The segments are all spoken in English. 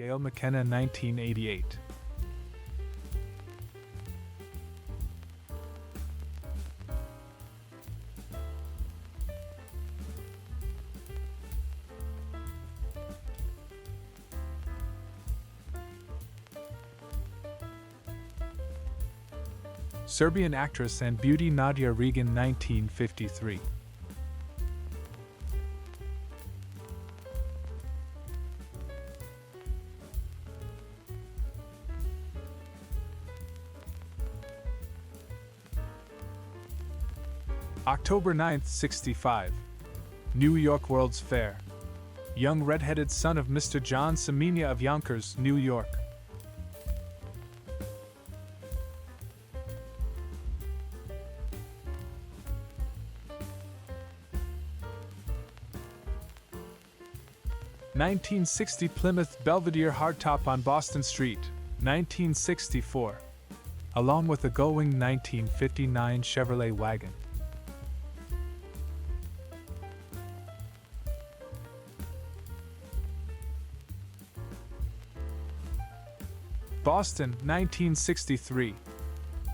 Gail McKenna, 1988. Serbian actress and beauty Nadia Regan, 1953. October 9th, 65. New York World's Fair. Young red-headed son of Mr. John Semenya of Yonkers, New York. (1960) Plymouth Belvedere hardtop on Boston Street, 1964, along with a going 1959 Chevrolet wagon. Boston, 1963.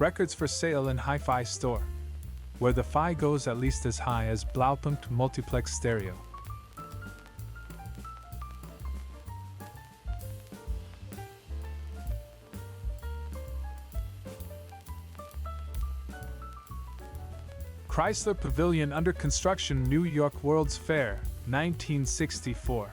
Records for sale in Hi-Fi Store, where the Fi goes at least as high as Blaupunkt Multiplex Stereo. Chrysler Pavilion under construction, New York World's Fair, 1964.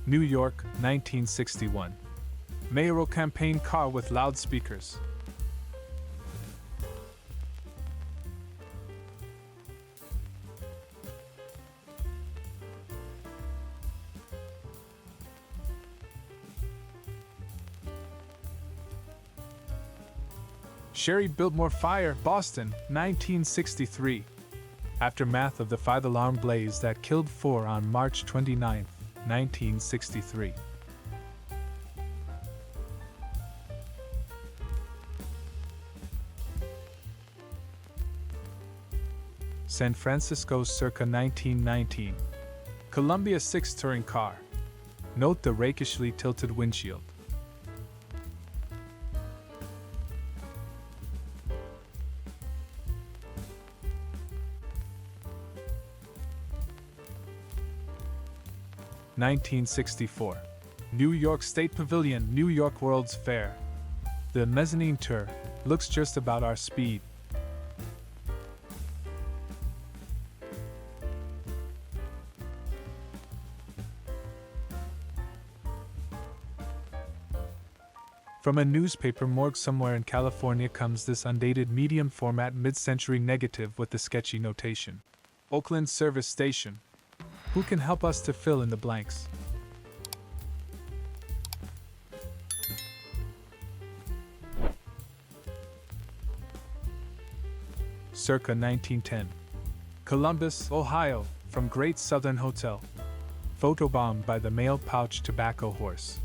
New York, 1961. Mayoral campaign car with loudspeakers. Sherry Biltmore Fire, Boston, 1963. Aftermath of the 5-alarm blaze that killed 4 on March 29, 1963. San Francisco circa 1919. Columbia 6 touring car. Note the rakishly tilted windshield. (1964) New York State Pavilion, New York World's Fair. The mezzanine tour looks just about our speed. From a newspaper morgue somewhere in California comes this undated medium format mid-century negative with the sketchy notation. Oakland Service Station. Who can help us to fill in the blanks? Circa 1910. Columbus, Ohio, from Great Southern Hotel. Photobombed by the mail pouch tobacco horse.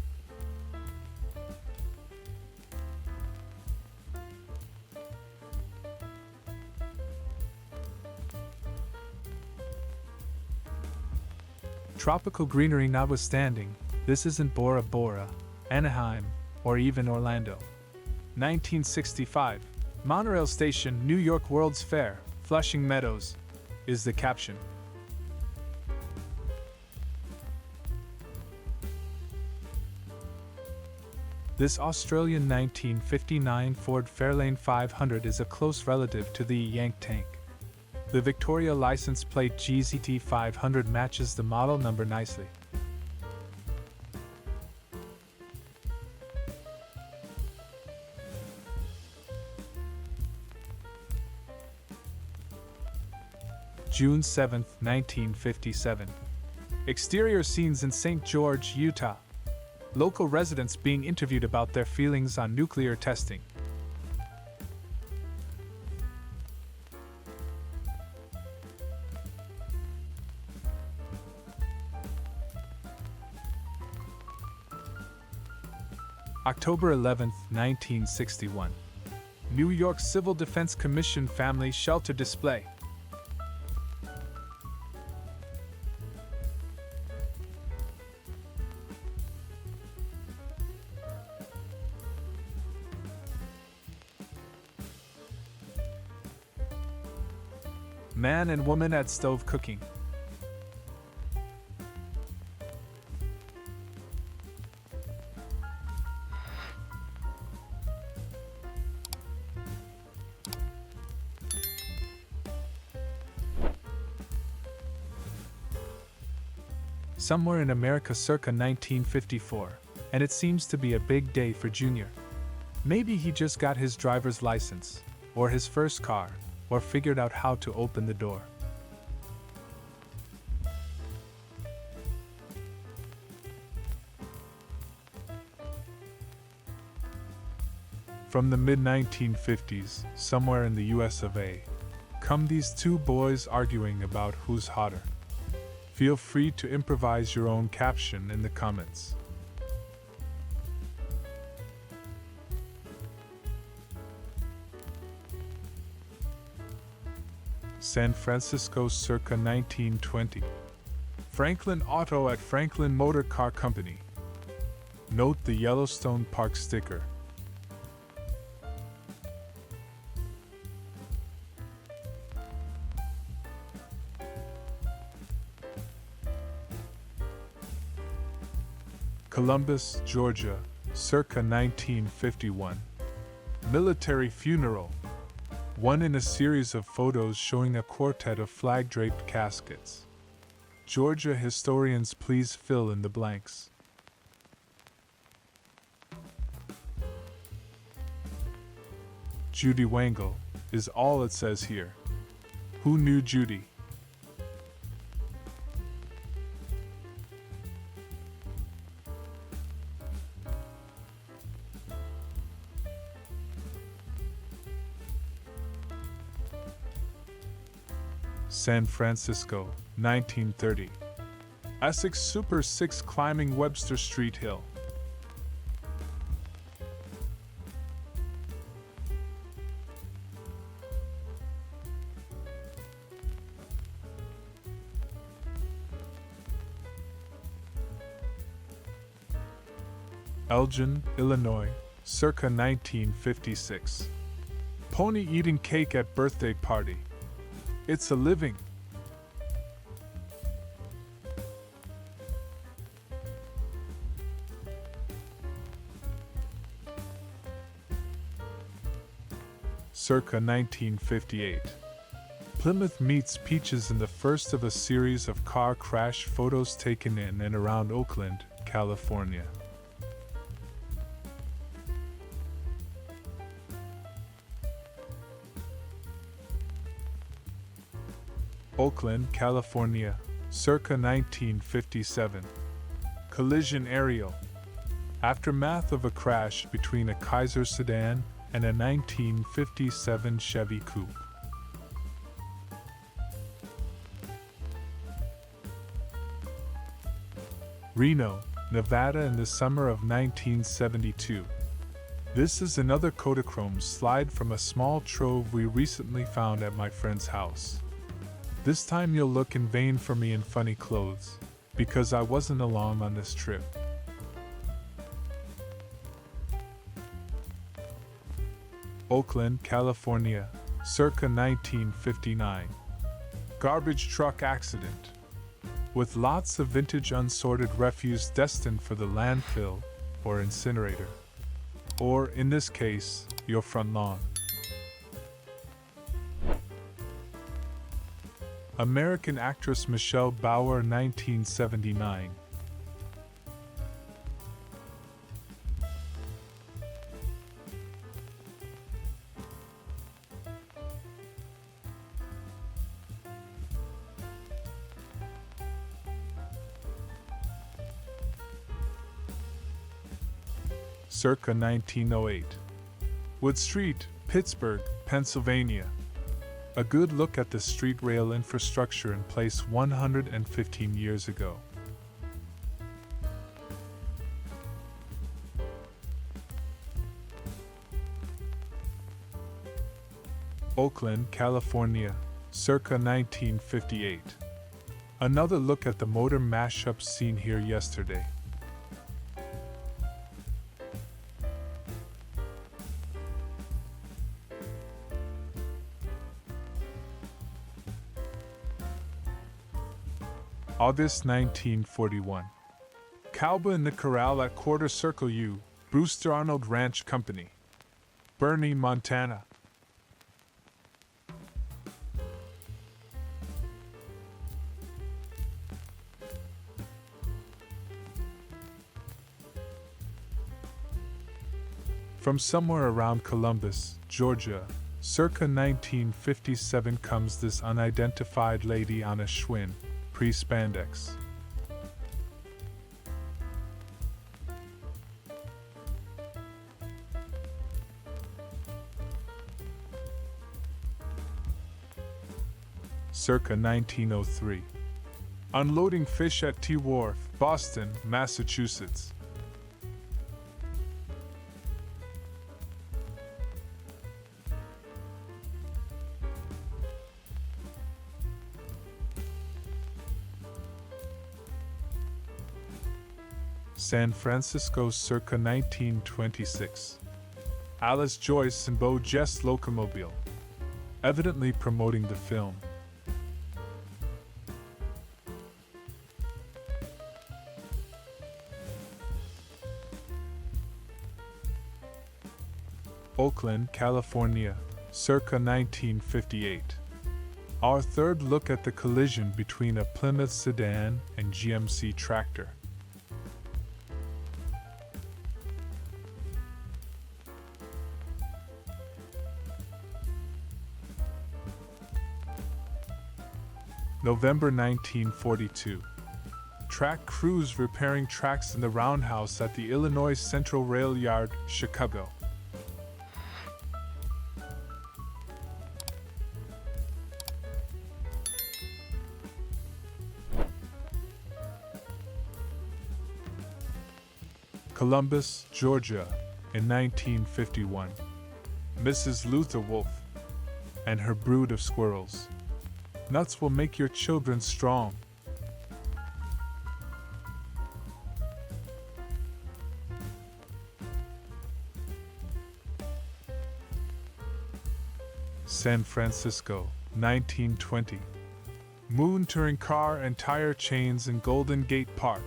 Tropical greenery notwithstanding, this isn't Bora Bora, Anaheim, or even Orlando. 1965. Monorail Station, New York World's Fair, Flushing Meadows, is the caption. This Australian 1959 Ford Fairlane 500 is a close relative to the Yank tank. The Victoria license plate GZT 500 matches the model number nicely. June 7, 1957. Exterior scenes in St. George, Utah. Local residents being interviewed about their feelings on nuclear testing. October 11, 1961. New York Civil Defense Commission Family Shelter Display. Man and woman at stove cooking. Somewhere in America circa 1954, and it seems to be a big day for Junior. Maybe he just got his driver's license, or his first car, or figured out how to open the door. From the mid-1950s, somewhere in the US of A, come these two boys arguing about who's hotter. Feel free to improvise your own caption in the comments. San Francisco circa 1920. Franklin Auto at Franklin Motor Car Company. Note the Yellowstone Park sticker. Columbus, Georgia, circa 1951. Military funeral. One in a series of photos showing a quartet of flag-draped caskets. Georgia historians, please fill in the blanks. Judy Wangle is all it says here. Who knew Judy? San Francisco, 1930. Essex Super 6 climbing Webster Street Hill. Elgin, Illinois, circa 1956. Pony eating cake at birthday party. It's a living. Circa 1958. Plymouth meets Peaches in the first of a series of car crash photos taken in and around Oakland, California. Oakland, California, circa 1957. Collision aerial. Aftermath of a crash between a Kaiser sedan and a 1957 Chevy Coupe. Reno, Nevada in the summer of 1972. This is another Kodachrome slide from a small trove we recently found at my friend's house. This time you'll look in vain for me in funny clothes, because I wasn't along on this trip. Oakland, California, circa 1959. Garbage truck accident. With lots of vintage unsorted refuse destined for the landfill or incinerator. Or, in this case, your front lawn. American actress Michelle Bauer, 1979. Circa 1908. Wood Street, Pittsburgh, Pennsylvania. A good look at the street rail infrastructure in place 115 years ago. Oakland, California, circa 1958. Another look at the motor mashup seen here yesterday. August 1941. Cowboy in the Corral at Quarter Circle U, Brewster Arnold Ranch Company. Bernie, Montana. From somewhere around Columbus, Georgia, circa 1957 comes this unidentified lady on a Schwinn, pre-spandex. Circa 1903. Unloading fish at T Wharf, Boston, Massachusetts. San Francisco circa 1926. Alice Joyce and Beau Geste Locomobile. Evidently promoting the film. Oakland, California, circa 1958. Our third look at the collision between a Plymouth sedan and GMC tractor. November 1942. Track crews repairing tracks in the roundhouse at the Illinois Central Rail Yard, Chicago. Columbus, Georgia, in 1951. Mrs. Luther Wolf and her brood of squirrels. Nuts will make your children strong. San Francisco, 1920. Moon touring car and tire chains in Golden Gate Park.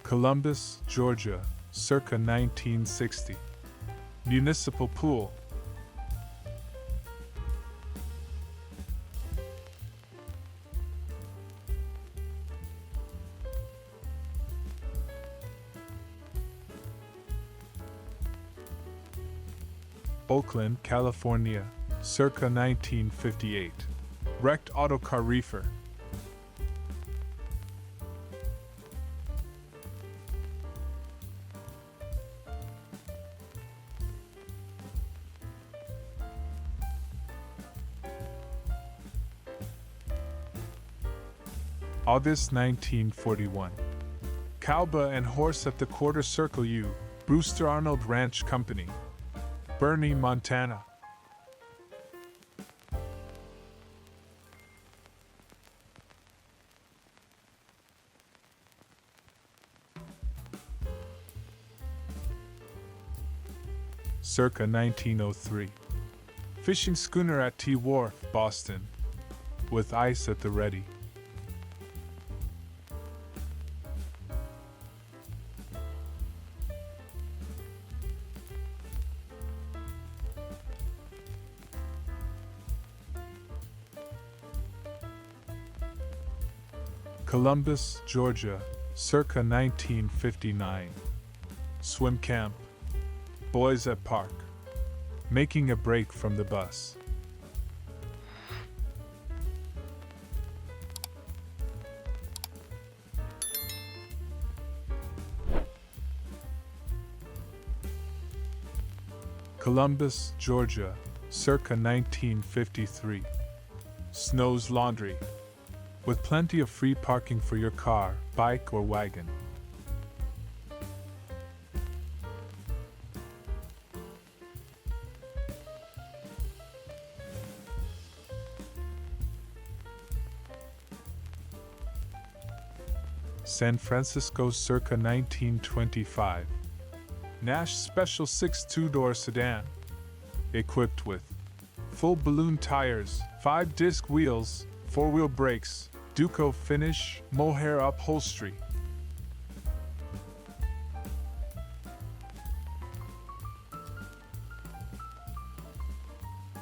Columbus, Georgia, circa 1960. Municipal pool. Oakland, California, circa 1958. Wrecked autocar reefer. August 1941. Cowba and horse at the Quarter Circle U, Brewster Arnold Ranch Company. Bernie, Montana. Circa 1903. Fishing schooner at T Wharf, Boston, with ice at the ready. Columbus, Georgia, circa 1959. Swim camp. Boys at park. Making a break from the bus. Columbus, Georgia, circa 1953. Snow's Laundry, with plenty of free parking for your car, bike, or wagon. San Francisco circa 1925. Nash Special 6 two-door sedan, equipped with full balloon tires, 5-disc wheels, 4-wheel brakes, Duco finish, mohair upholstery.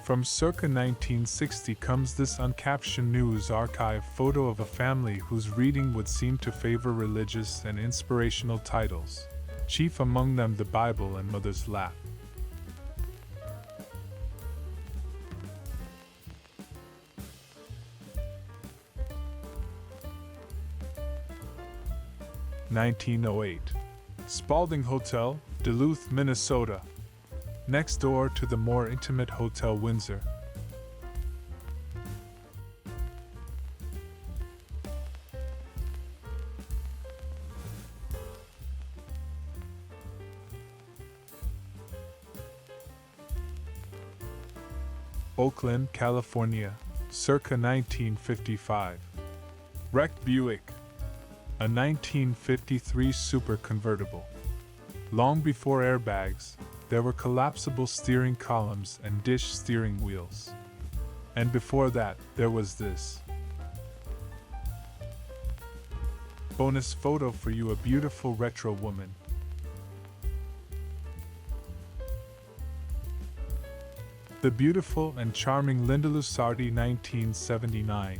From circa 1960 comes this uncaptioned news archive photo of a family whose reading would seem to favor religious and inspirational titles, chief among them the Bible and Mother's Lap. (1908) Spalding Hotel, Duluth, Minnesota, next door to the more intimate Hotel Windsor. Oakland, California, circa 1955. Wrecked Buick, a 1953 super convertible. Long before airbags, there were collapsible steering columns and dish steering wheels. And before that, there was this. Bonus photo for you, a beautiful retro woman. The beautiful and charming Linda Lusardi, 1979.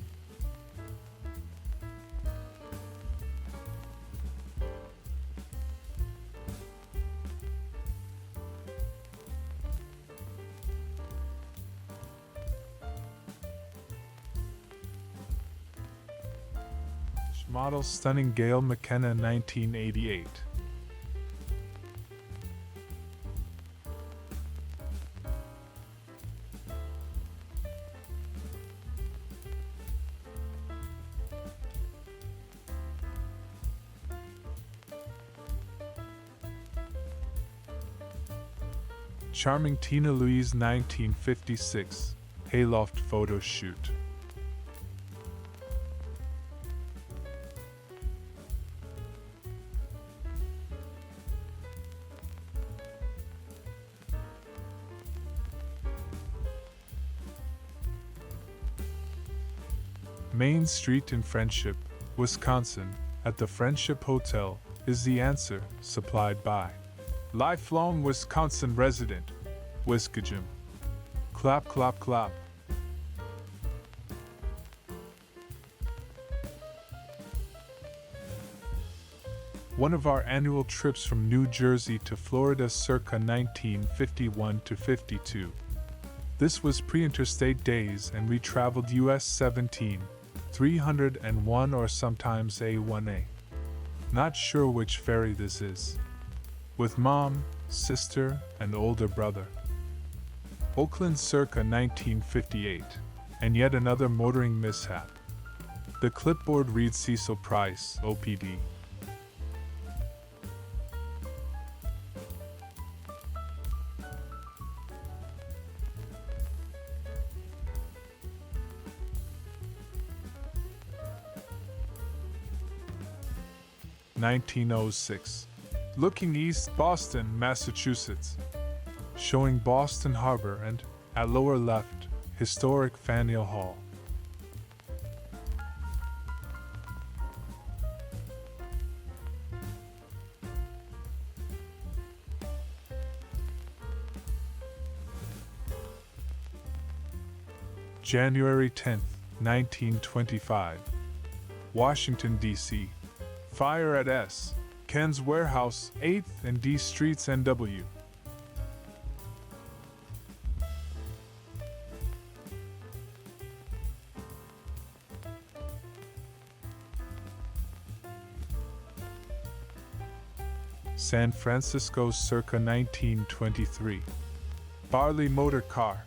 Model stunning Gail McKenna, 1988. Charming Tina Louise, 1956, Hayloft photo shoot. Main Street in Friendship, Wisconsin, at the Friendship Hotel, is the answer, supplied by lifelong Wisconsin resident, Whiskajim. Clap, clap, clap. One of our annual trips from New Jersey to Florida circa 1951 to 52. This was pre-interstate days and we traveled US 17, 301 or sometimes A1A. Not sure which ferry this is. With mom, sister, and older brother. Oakland circa 1958, and yet another motoring mishap. The clipboard reads Cecil Price, OPD. (1906). Looking east, Boston, Massachusetts. Showing Boston Harbor and, at lower left, historic Faneuil Hall. January 10, 1925. Washington, D.C. Fire at S. Ken's Warehouse, 8th and D Streets, NW. San Francisco circa 1923. Barley Motor Car.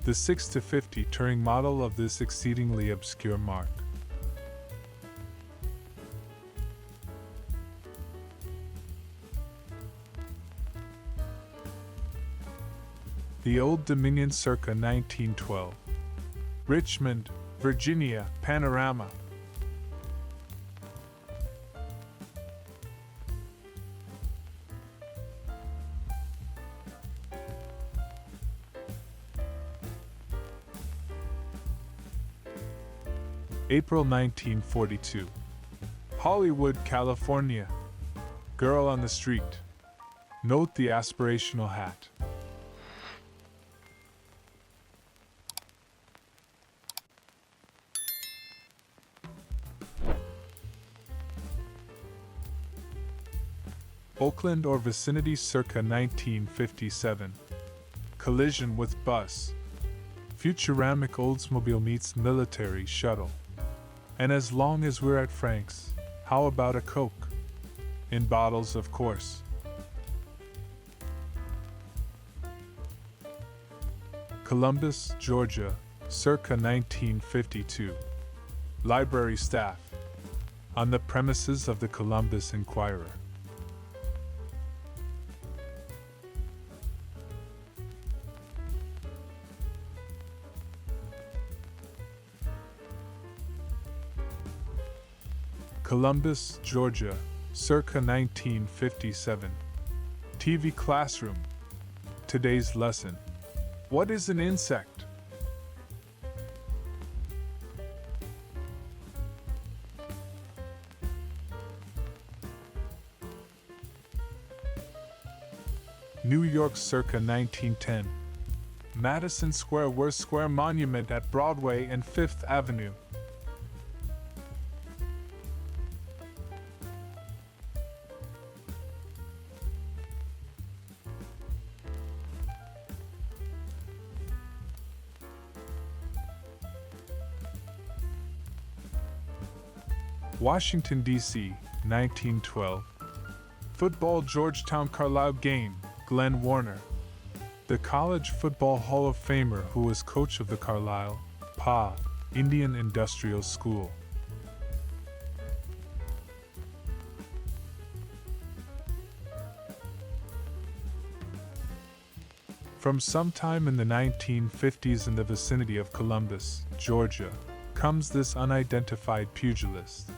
the 6-50 touring model of this exceedingly obscure mark. The Old Dominion circa 1912. Richmond, Virginia, Panorama. April 1942. Hollywood, California. Girl on the street. Note the aspirational hat. Oakland or vicinity circa 1957. Collision with bus. Futuramic Oldsmobile meets military shuttle. And as long as we're at Frank's, how about a Coke? In bottles, of course. Columbus, Georgia, circa 1952. Library staff. On the premises of the Columbus Inquirer. Columbus, Georgia, circa 1957. TV classroom. Today's lesson. What is an insect? New York, circa 1910. Madison Square Worst Square Monument at Broadway and Fifth Avenue. Washington, D.C., 1912. Football Georgetown Carlisle game, Glenn Warner. The College Football Hall of Famer who was coach of the Carlisle, PA, Indian Industrial School. From sometime in the 1950s in the vicinity of Columbus, Georgia, comes this unidentified pugilist.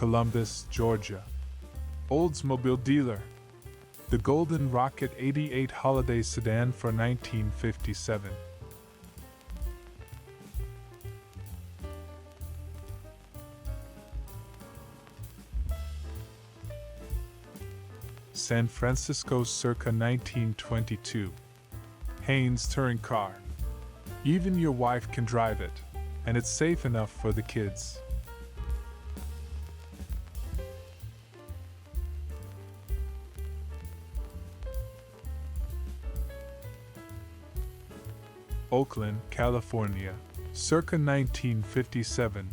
Columbus, Georgia. Oldsmobile dealer. The Golden Rocket 88 Holiday Sedan for 1957. San Francisco, circa 1922. Haynes touring car. Even your wife can drive it, and it's safe enough for the kids. Oakland, California, circa 1957,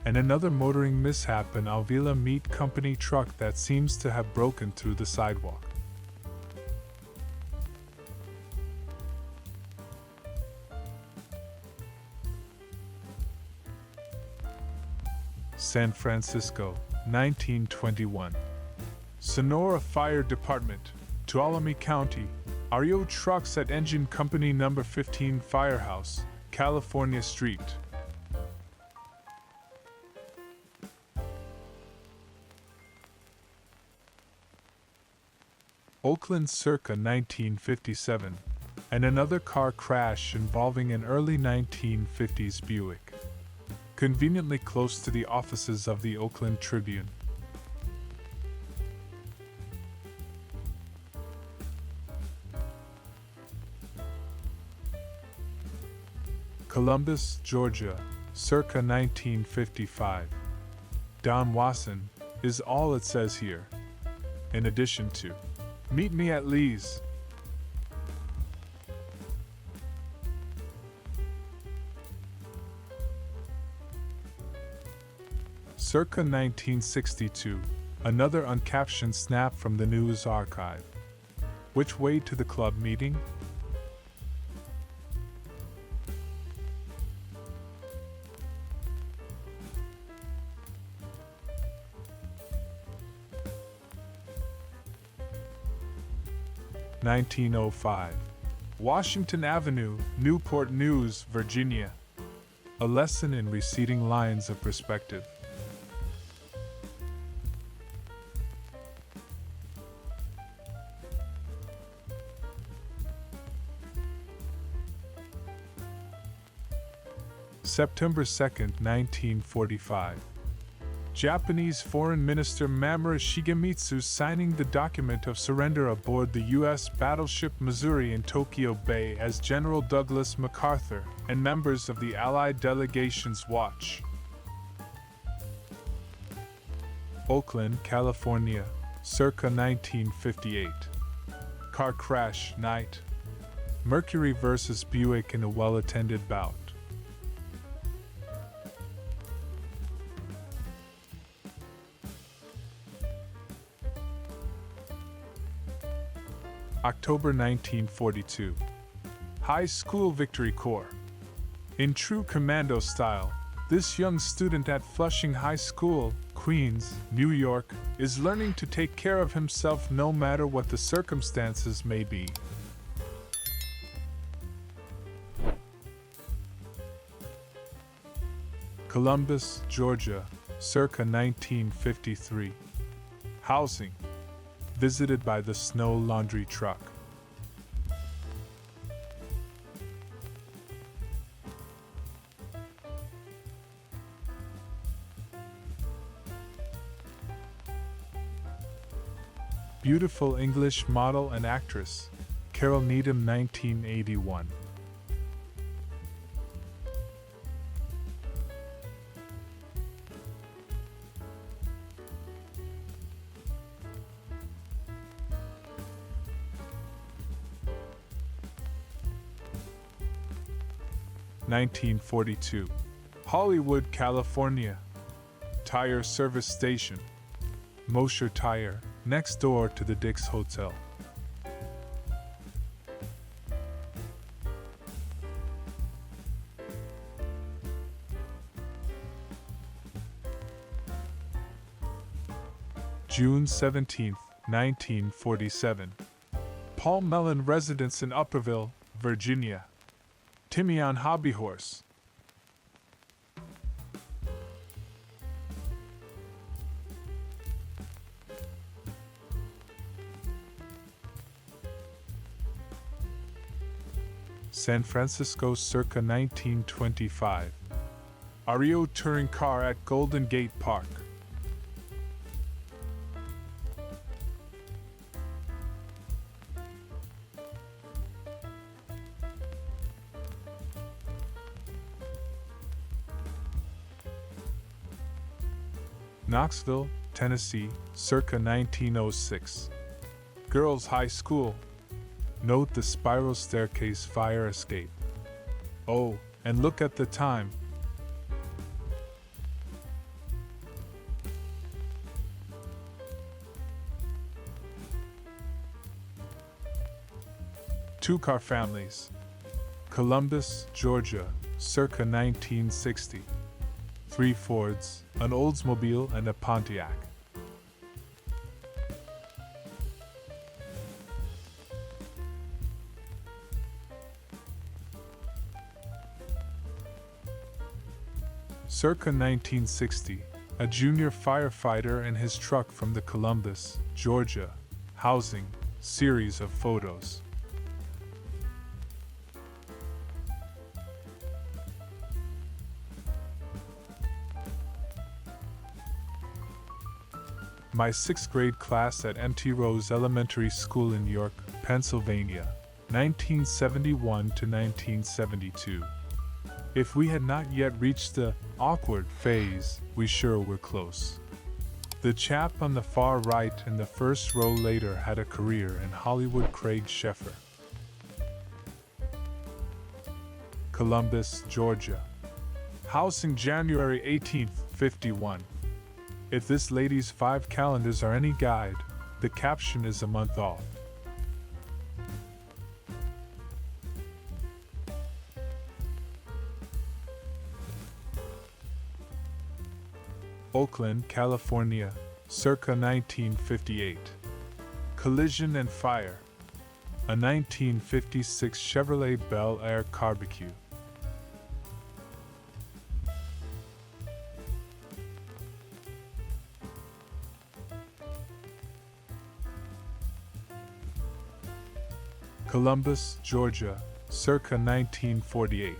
and another motoring mishap, an Alvila Meat Company truck that seems to have broken through the sidewalk. San Francisco, 1921. Sonora Fire Department, Tuolumne County. REO trucks at Engine Company No. 15 Firehouse, California Street. Oakland, circa 1957, and another car crash involving an early 1950s Buick, conveniently close to the offices of the Oakland Tribune. Columbus, Georgia, circa 1955. Don Wasson is all it says here. In addition to, meet me at Lee's. circa 1962, another uncaptioned snap from the news archive. Which way to the club meeting? (1905) Washington Avenue, Newport News, Virginia. A lesson in receding lines of perspective. September 2nd, 1945. Japanese Foreign Minister Mamoru Shigemitsu signing the document of surrender aboard the U.S. battleship Missouri in Tokyo Bay as General Douglas MacArthur and members of the Allied delegations watch. Oakland, California, circa 1958. Car crash, night. Mercury versus Buick in a well-attended bout. October 1942. High School Victory Corps. In true commando style, this young student at Flushing High School, Queens, New York, is learning to take care of himself no matter what the circumstances may be. Columbus, Georgia, circa 1953. Housing. Visited by the snow laundry truck. Beautiful English model and actress, Carol Needham, 1981. (1942) Hollywood, California. Tire service station. Mosher Tire, next door to the Dick's Hotel. June 17, 1947. Paul Mellon residence in Upperville, Virginia. Timian Hobby Horse. San Francisco, circa 1925. REO touring car at Golden Gate Park. Knoxville, Tennessee, circa 1906. Girls High School. Note the spiral staircase fire escape. Oh, and look at the time. Two-car families. Columbus, Georgia, circa 1960. 3 Fords, an Oldsmobile and a Pontiac. Circa 1960, a junior firefighter and his truck from the Columbus, Georgia, housing series of photos. My 6th grade class at Mt. Rose Elementary School in York, Pennsylvania, 1971 to 1972. If we had not yet reached the awkward phase, we sure were close. The chap on the far right in the first row later had a career in Hollywood. Craig Sheffer. Columbus, Georgia. Housing January 18, 51. If this lady's 5 calendars are any guide, the caption is a month off. Oakland, California, circa 1958. Collision and fire. A 1956 Chevrolet Bel Air Barbecue. Columbus, Georgia, circa 1948.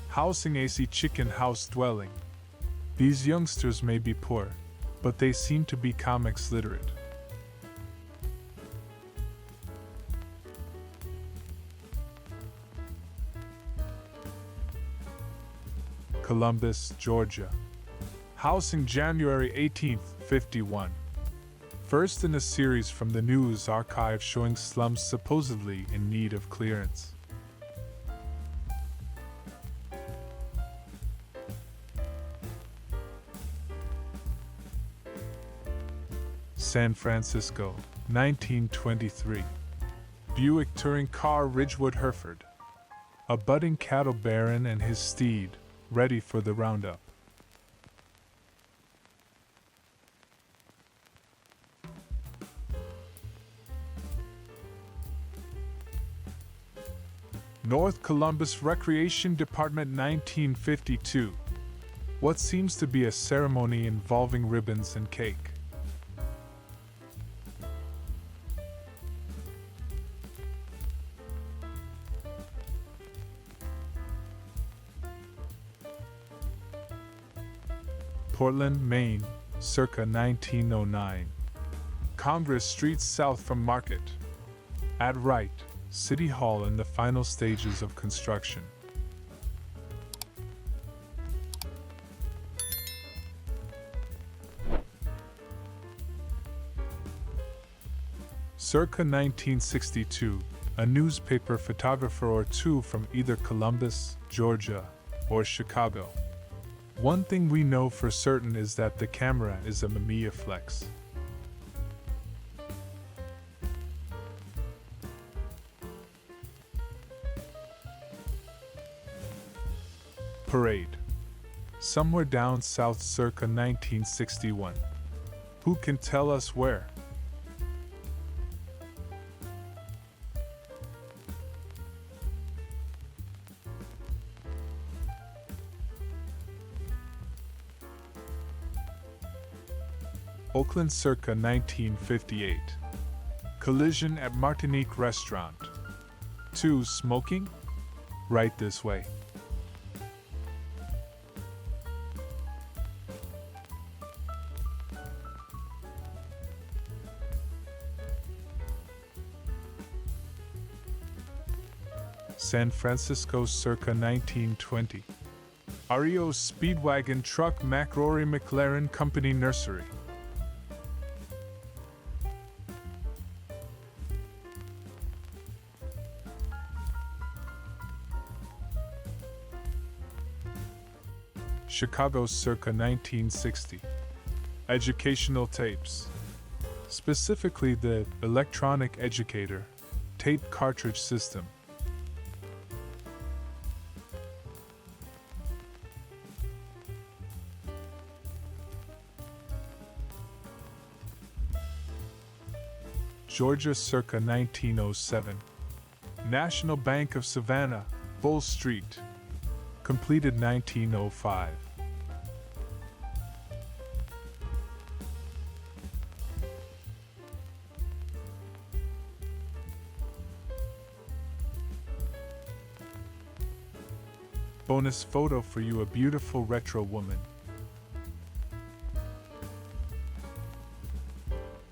Housing AC chicken house dwelling. These youngsters may be poor, but they seem to be comics literate. Columbus, Georgia. Housing January 18, 51. First in a series from the news archive showing slums supposedly in need of clearance. San Francisco, 1923. Buick touring car Ridgewood Hereford. A budding cattle baron and his steed, ready for the roundup. North Columbus Recreation Department 1952. What seems to be a ceremony involving ribbons and cake. Portland, Maine, circa 1909. Congress Street south from Market. At right, City Hall in the final stages of construction. Circa 1962, a newspaper photographer or two from either Columbus, Georgia, or Chicago. One thing we know for certain is that the camera is a Mamiya Flex. Parade. Somewhere down south circa 1961. Who can tell us where? Oakland circa 1958. Collision at Martinique Restaurant. 2. Smoking? Right this way. San Francisco circa 1920. REO Speedwagon Truck McRory McLaren Company Nursery. Chicago circa 1960. Educational tapes. Specifically the Electronic Educator tape cartridge system. Georgia circa 1907. National Bank of Savannah, Bull Street. Completed 1905. Bonus photo for you, a beautiful retro woman.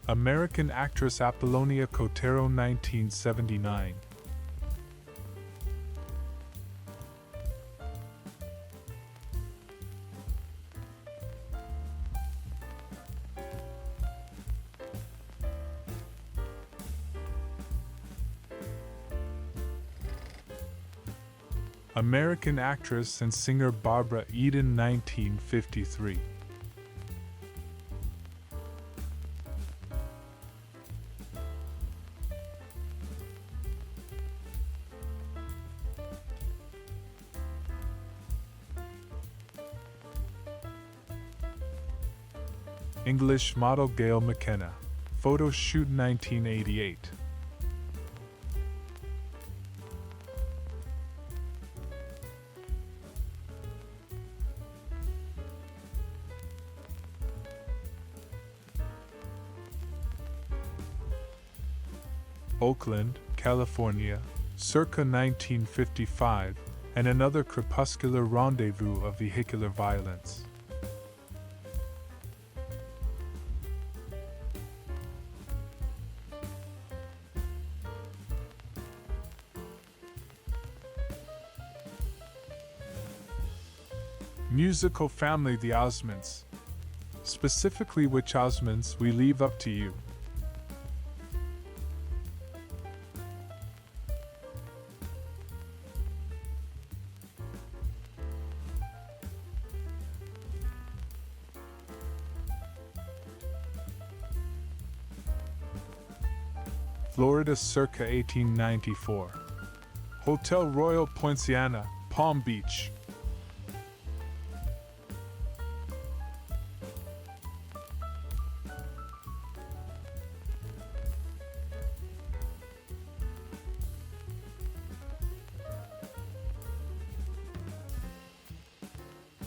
American actress Apollonia Cotero 1979. American actress and singer Barbara Eden 1953. English model Gail McKenna. Photo shoot 1988. Oakland, California, circa 1955, and another crepuscular rendezvous of vehicular violence. Musical family The Osmonds. Specifically which Osmonds we leave up to you. Florida circa 1894. Hotel Royal Poinciana, Palm Beach.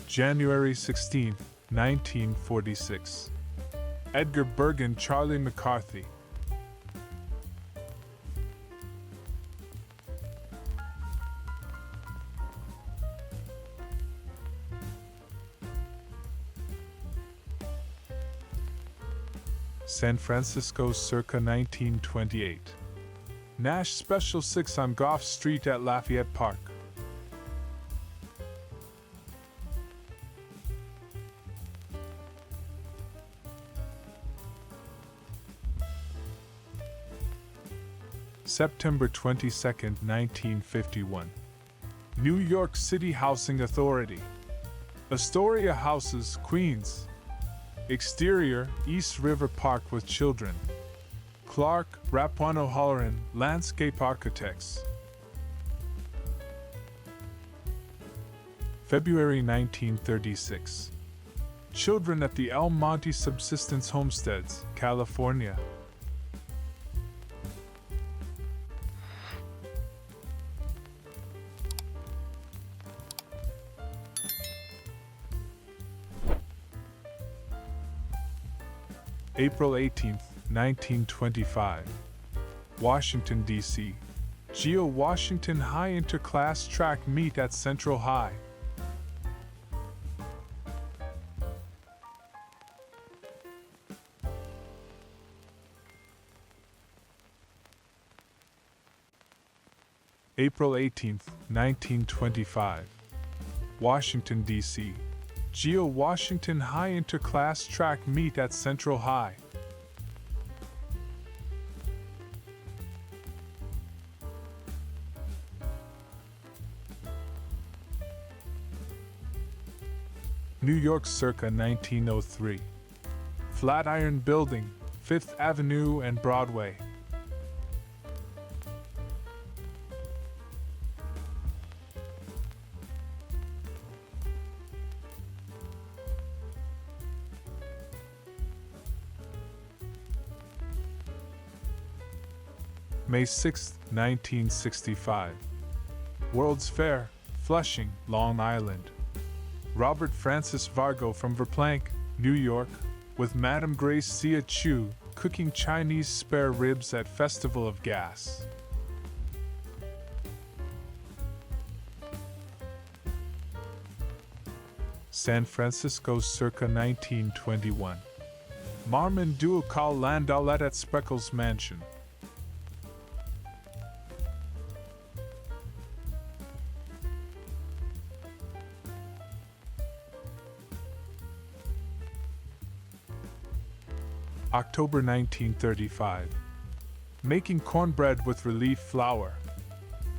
January 16, 1946. Edgar Bergen, Charlie McCarthy. San Francisco circa 1928. Nash Special 6 on Gough Street at Lafayette Park. September 22, 1951. New York City Housing Authority. Astoria Houses, Queens. Exterior, East River Park with children. Clark, Rapwano Holleran, Landscape Architects. February 1936. Children at the El Monte Subsistence Homesteads, California. April 18, 1925. Washington, D.C. Geo-Washington High Interclass Track Meet at Central High. April 18, 1925. Washington, D.C. Geo-Washington High Interclass Track Meet at Central High. New York circa 1903. Flatiron Building, 5th Avenue and Broadway. May 6, 1965. World's Fair, Flushing, Long Island. Robert Francis Vargo from Verplanck, New York, with Madame Grace Sia Chu cooking Chinese spare ribs at Festival of Gas. San Francisco circa 1921. Marmon Duocal Landaulet at Spreckles Mansion. October 1935. Making cornbread with relief flour.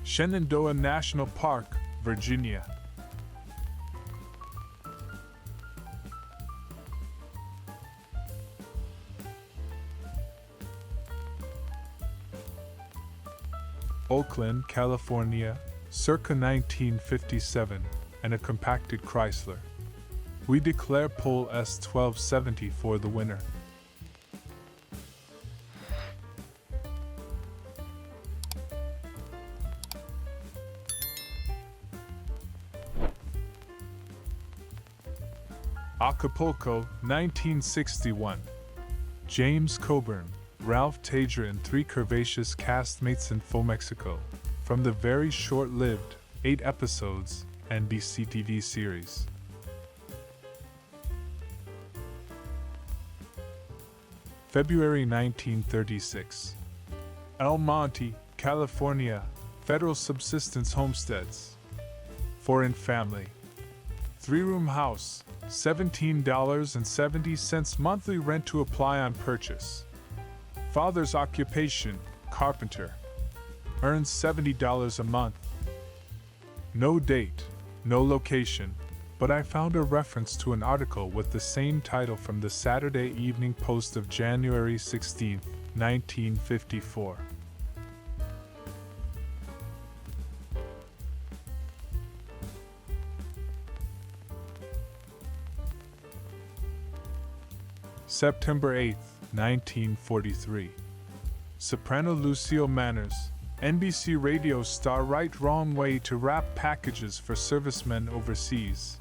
Shenandoah National Park, Virginia. Oakland, California, circa 1957, and a compacted Chrysler. We declare pole S1270 for the winner. Acapulco, 1961. James Coburn, Ralph Tager and three curvaceous castmates in Mexico, from the very short-lived, 8 episodes, NBC TV series. February 1936. El Monte, California, Federal Subsistence Homesteads. Foreign family. 3-room house, $17.70 monthly rent to apply on purchase. Father's occupation, carpenter. Earns $70 a month. No date, no location, but I found a reference to an article with the same title from the Saturday Evening Post of January 16, 1954. September 8, 1943. Soprano Lucille Manners, NBC radio star, right wrong way to wrap packages for servicemen overseas.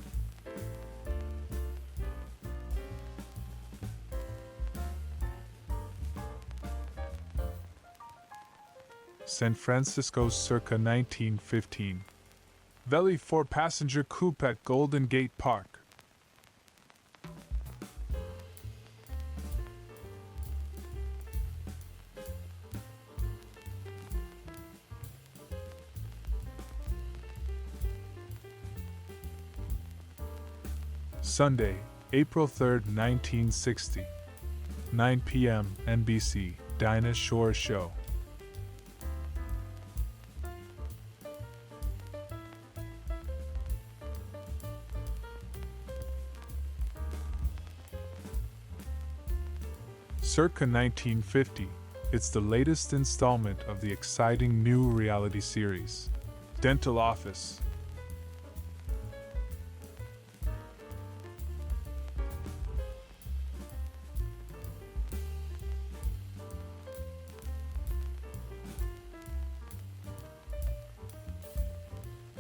San Francisco circa 1915. Valley 4-passenger coupe at Golden Gate Park. Sunday, April 3, 1960. 9 p.m. NBC, Dinah Shore Show. Circa 1950, it's the latest installment of the exciting new reality series, Dental Office.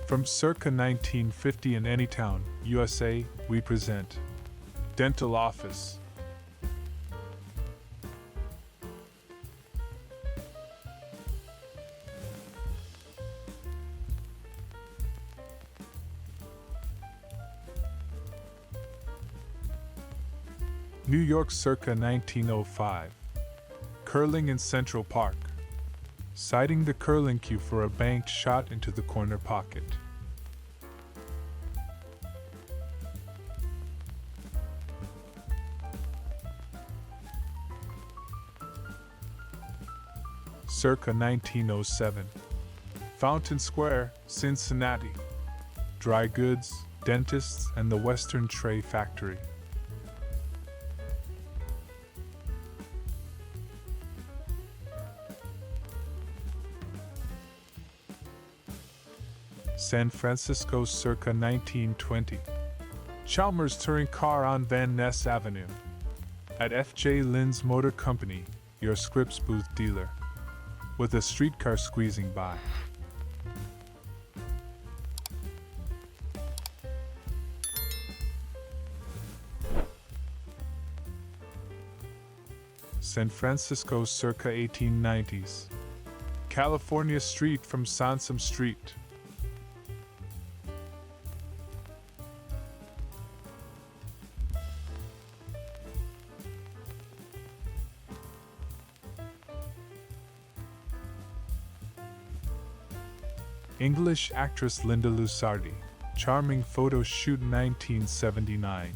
From circa 1950 in Anytown, USA, we present Dental Office. New York circa 1905. Curling in Central Park. Citing the curling cue for a banked shot into the corner pocket. Circa 1907. Fountain Square, Cincinnati. Dry goods, dentists, and the Western Tray Factory. San Francisco circa 1920. Chalmers touring car on Van Ness Avenue. At F.J. Lynn's Motor Company, your Scripps booth dealer. With a streetcar squeezing by. San Francisco circa 1890s. California Street from Sansom Street. English actress Linda Lusardi, charming photo shoot 1979.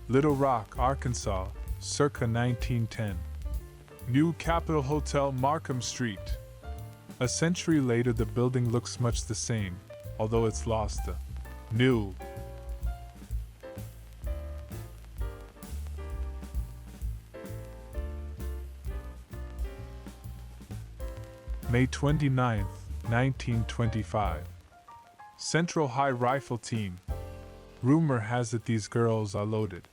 Little Rock, Arkansas, circa 1910. New Capitol Hotel, Markham Street. A century later, the building looks much the same, although it's lost the new May 29, 1925. Central High Rifle Team. Rumor has it these girls are loaded.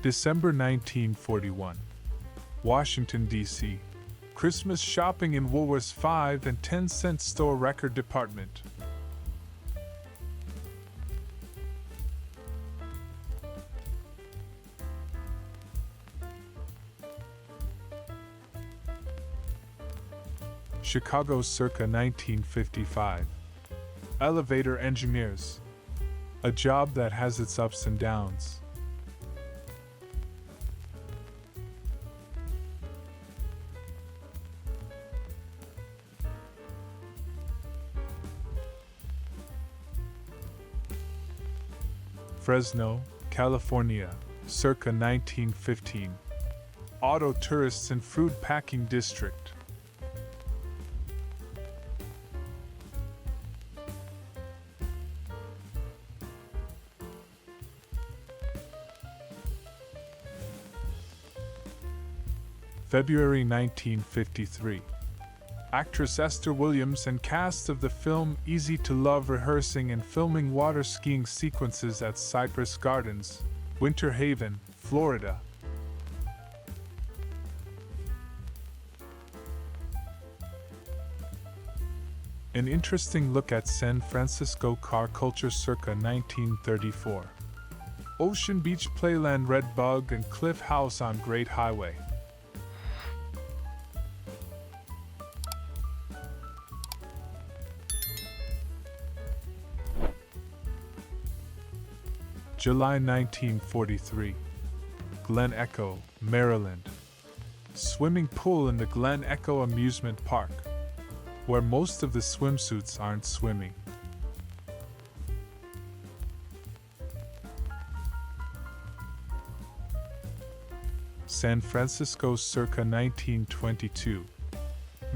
December 1941. Washington, D.C. Christmas shopping in Woolworth's 5 and 10-cent store record department. Chicago circa 1955. Elevator engineers. A job that has its ups and downs. Fresno, California, circa 1915. Auto tourists and fruit packing district. February 1953. Actress Esther Williams and cast of the film Easy to Love rehearsing and filming water skiing sequences at Cypress Gardens, Winter Haven, Florida. An interesting look at San Francisco car culture circa 1934. Ocean Beach Playland, Red Bug and Cliff House on Great Highway. July 1943. Glen Echo, Maryland. Swimming pool in the Glen Echo Amusement Park, where most of the swimsuits aren't swimming. San Francisco circa 1922.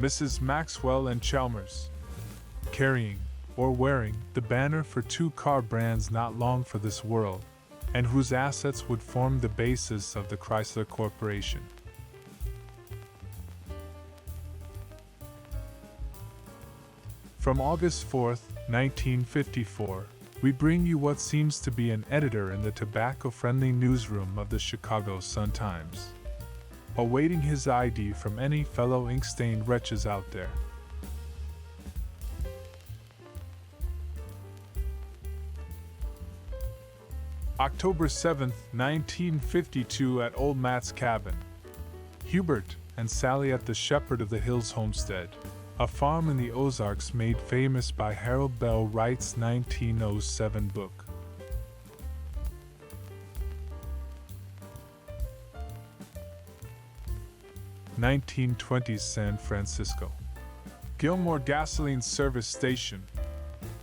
Mrs. Maxwell and Chalmers. Carrying, or wearing, the banner for two car brands not long for this world, and whose assets would form the basis of the Chrysler Corporation. From August 4, 1954, we bring you what seems to be an editor in the tobacco-friendly newsroom of the Chicago Sun-Times, awaiting his ID from any fellow ink-stained wretches out there. October 7, 1952 at Old Matt's cabin. Hubert and Sally at the Shepherd of the Hills homestead, a farm in the Ozarks made famous by Harold Bell Wright's 1907 book. (1920s) San Francisco. Gilmore Gasoline Service Station,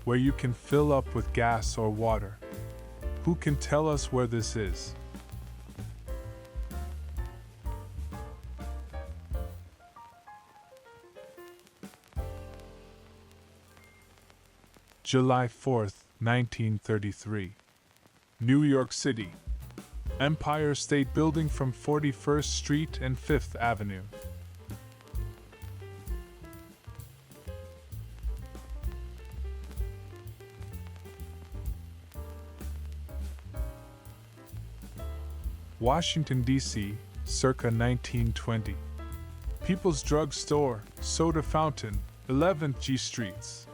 where you can fill up with gas or water. Who can tell us where this is? July 4, 1933. New York City. Empire State Building from 41st Street and 5th Avenue. Washington, D.C., circa 1920. People's Drug Store, Soda Fountain, 11th G Streets.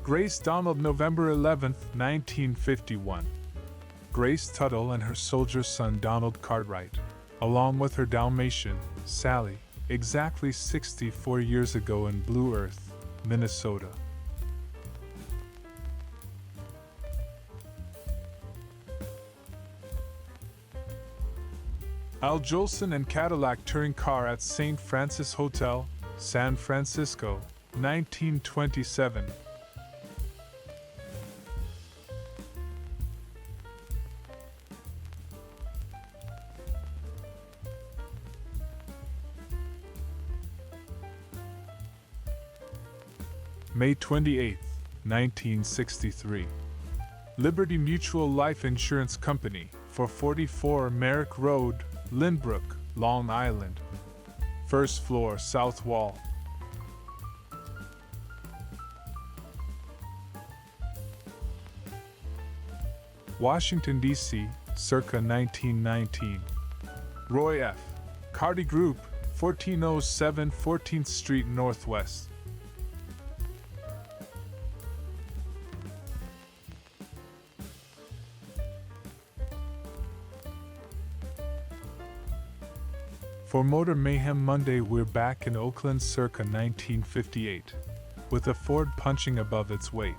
Grace Donald, November 11, 1951. Grace Tuttle and her soldier son Donald Cartwright, along with her Dalmatian, Sally, exactly 64 years ago in Blue Earth, Minnesota. Al Jolson and Cadillac touring car at St. Francis Hotel, San Francisco, 1927. May 28, 1963. Liberty Mutual Life Insurance Company, 444 Merrick Road, Lynbrook, Long Island. First floor, south wall. Washington, D.C., circa 1919. Roy F. Carty Group, 1407 14th Street Northwest. For Motor Mayhem Monday, we're back in Oakland circa 1958, with a Ford punching above its weight.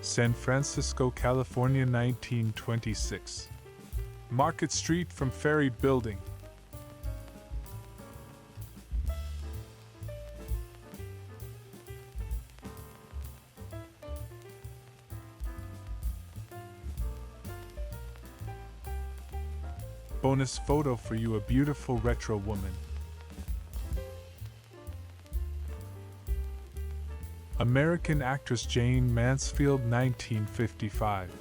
San Francisco, California, 1926. Market Street from Ferry Building. Bonus photo for you, a beautiful retro woman. American actress Jane Mansfield, 1955.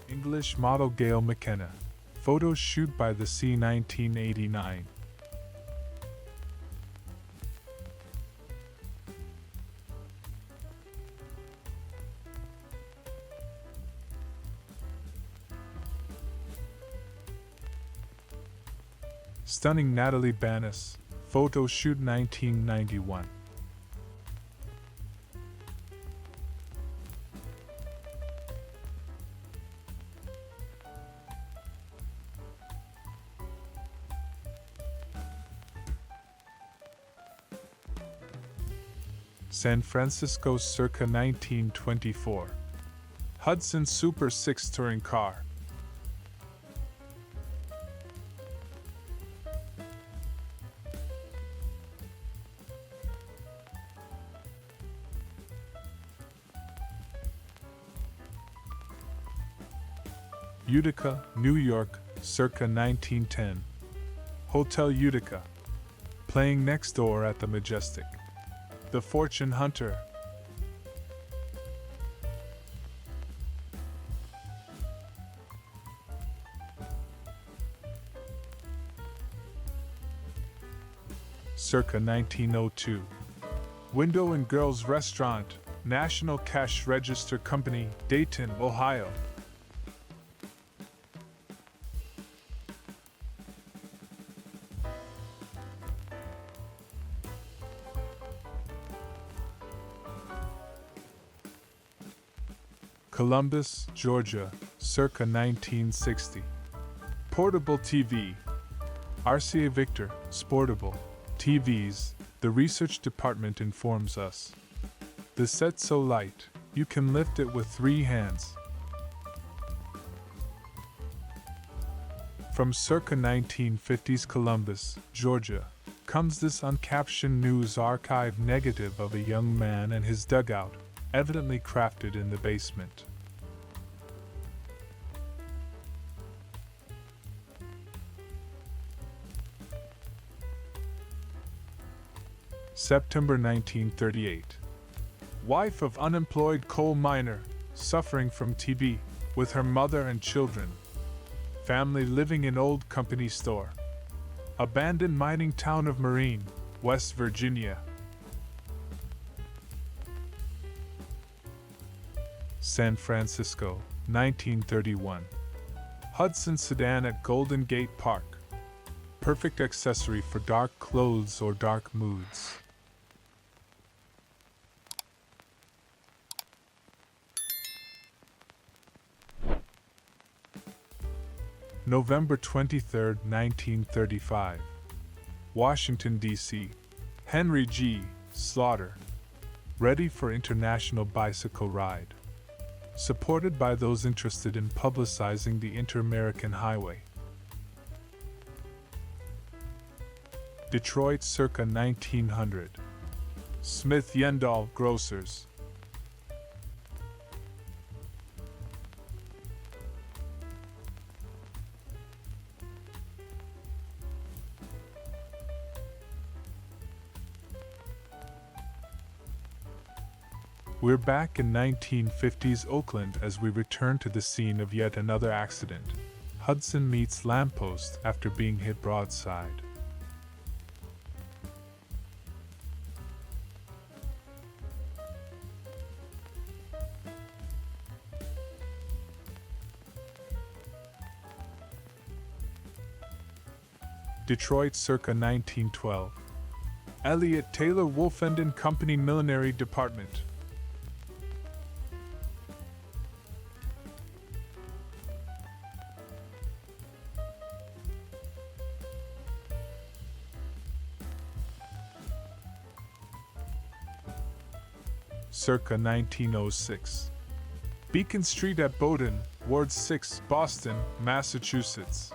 English model Gail McKenna. Photo shoot by the Sea, 1989. Stunning Natalie Banas. Photo shoot, 1991. San Francisco circa 1924. Hudson Super 6 touring car. Utica, New York, circa 1910. Hotel Utica. Playing next door at the Majestic. The Fortune Hunter. Circa 1902. Window and Girls Restaurant, National Cash Register Company, Dayton, Ohio. Columbus, Georgia, circa 1960. Portable TV. RCA Victor, Sportable TVs, the research department informs us. The set's so light, you can lift it with 3 hands. From circa 1950s Columbus, Georgia, comes this uncaptioned news archive negative of a young man and his dugout, evidently crafted in the basement. September 1938. Wife of unemployed coal miner, suffering from TB, with her mother and children. Family living in old company store. Abandoned mining town of Marine, West Virginia. San Francisco, 1931. Hudson sedan at Golden Gate Park. Perfect accessory for dark clothes or dark moods. November 23, 1935. Washington, D.C. Henry G. Slaughter. ready for international bicycle ride. Supported by those interested in publicizing the Inter-American Highway. Detroit circa 1900. Smith Yendall Grocers. We're back in 1950s Oakland as we return to the scene of yet another accident. Hudson meets lamppost after being hit broadside. Detroit circa 1912. Elliott Taylor Wolfenden Company Millinery Department. Circa 1906. Beacon Street at Bowdoin, Ward 6, Boston, Massachusetts.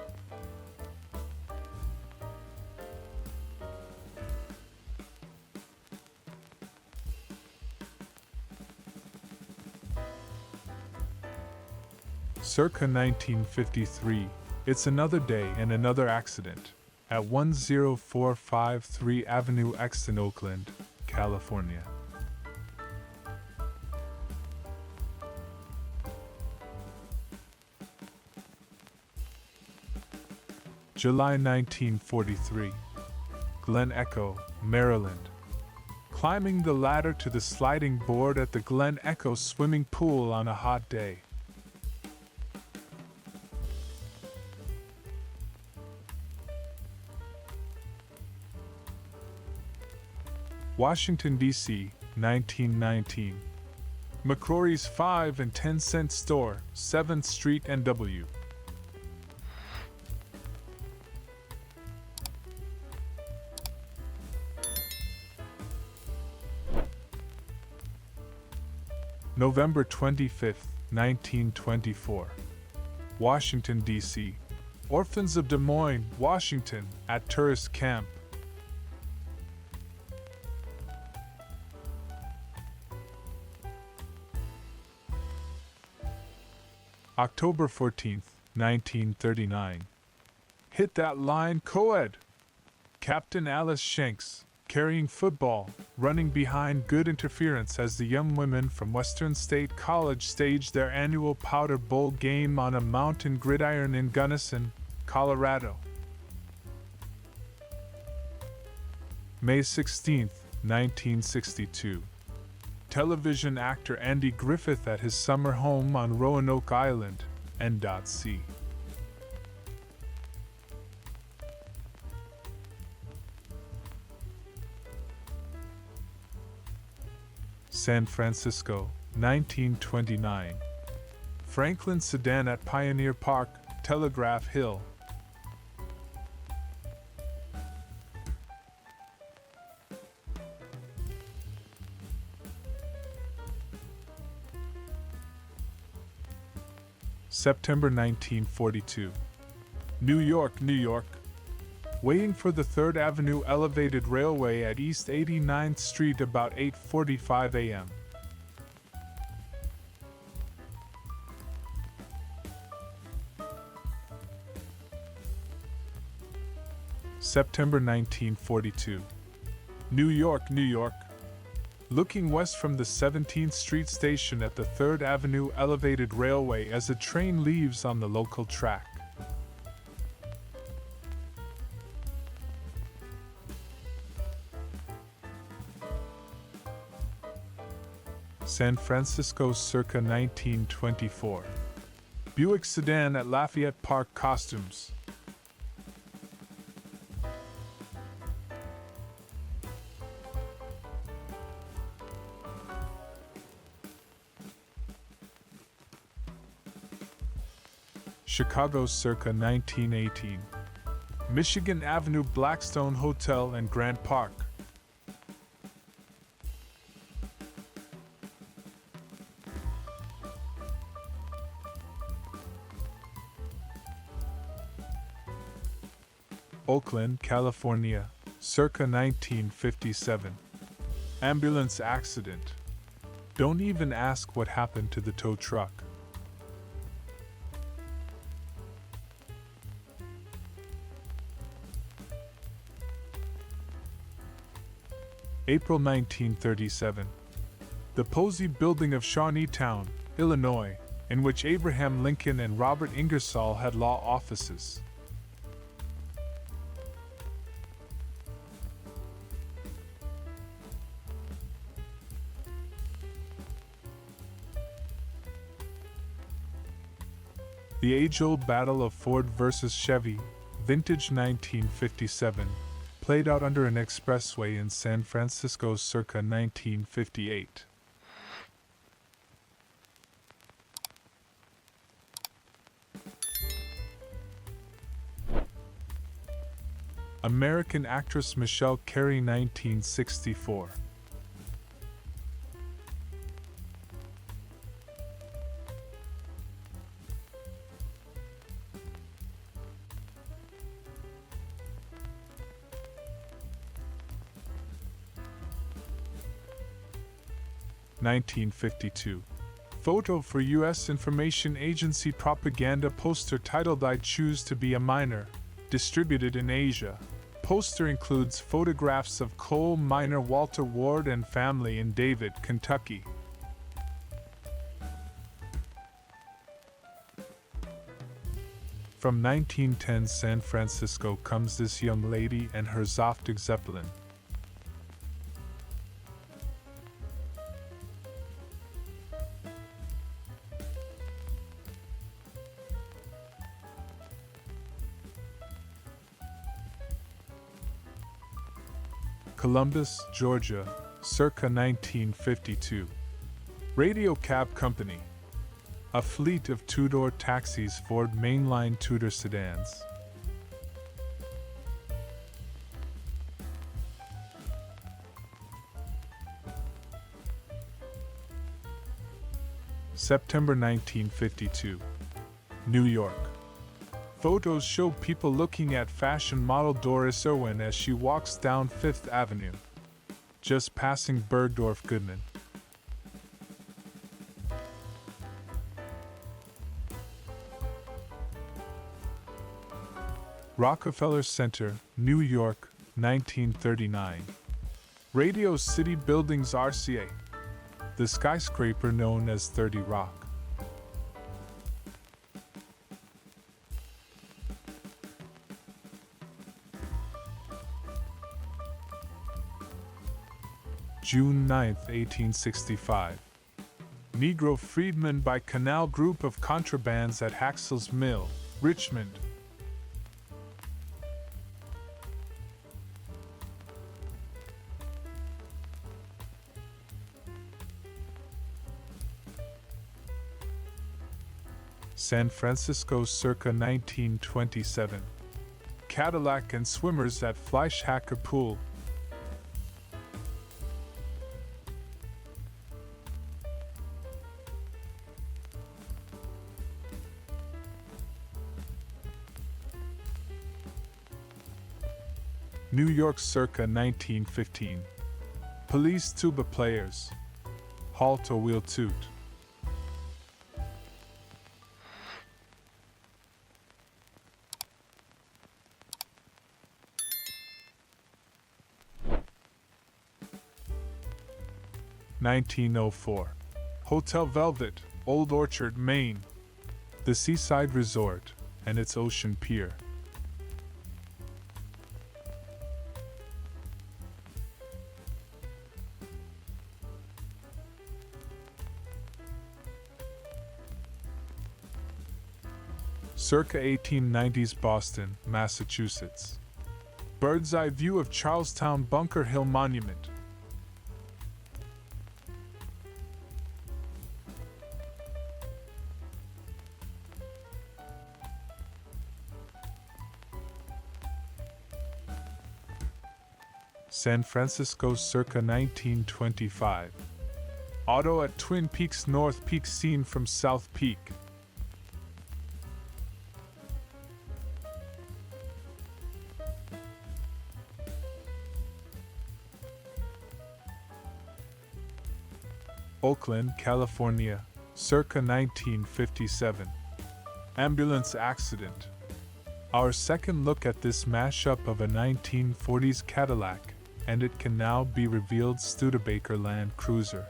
Circa 1953. It's another day and another accident at 10453 Avenue X in Oakland, California. July 1943. Glen Echo, Maryland. Climbing the ladder to the sliding board at the Glen Echo swimming pool on a hot day. Washington, D.C., 1919. McCrory's 5 and 10 cent store, 7th Street NW. November 25, 1924. Washington, D.C. Orphans of Des Moines, Washington, at tourist camp. October 14, 1939. Hit that line, co-ed! Captain Alice Shanks, carrying football, running behind good interference as the young women from Western State College staged their annual Powder Bowl game on a mountain gridiron in Gunnison, Colorado. May 16, 1962. Television actor Andy Griffith at his summer home on Roanoke Island, N.C. San Francisco, 1929. Franklin sedan at Pioneer Park, Telegraph Hill. September 1942. New York, New York. Waiting for the 3rd Avenue Elevated Railway at East 89th Street about 8:45 a.m. September 1942. New York, New York. Looking west from the 17th Street station at the 3rd Avenue Elevated Railway as a train leaves on the local track. San Francisco circa 1924. Buick sedan at Lafayette Park Costumes. Chicago circa 1918. Michigan Avenue Blackstone Hotel and Grant Park. Oakland, California, circa 1957. Ambulance accident. Don't even ask what happened to the tow truck. April 1937. The Posey Building of Shawneetown, Illinois, in which Abraham Lincoln and Robert Ingersoll had law offices. The age-old battle of Ford versus Chevy, vintage 1957, played out under an expressway in San Francisco circa 1958. American actress Michelle Carey, 1964. (1952). Photo for U.S. Information Agency propaganda poster titled "I Choose to Be a Miner," distributed in Asia. Poster includes photographs of coal miner Walter Ward and family in David, Kentucky. From 1910 San Francisco comes this young lady and her Zoftig Zeppelin. Columbus, Georgia, circa 1952. Radio Cab Company. A fleet of two-door taxis, Ford mainline Tudor sedans. September 1952. New York. Photos show people looking at fashion model Doris Irwin as she walks down Fifth Avenue, just passing Bergdorf Goodman. Rockefeller Center, New York, 1939. Radio City Buildings RCA. The skyscraper known as 30 Rock. June 9, 1865. Negro freedmen by Canal Group of Contrabands at Haxall's Mill, Richmond. San Francisco circa 1927. Cadillac and swimmers at Fleischhacker Pool. New York circa 1915. Police tuba players. Halt or we'll toot. (1904). Hotel Velvet, Old Orchard, Maine. The seaside resort and its ocean pier. Circa 1890s Boston, Massachusetts. Bird's eye view of Charlestown Bunker Hill Monument. San Francisco circa 1925. Auto at Twin Peaks North Peak seen from South Peak. Oakland, California, circa 1957. Ambulance accident. Our second look at this mashup of a 1940s Cadillac, and it can now be revealed Studebaker Land Cruiser.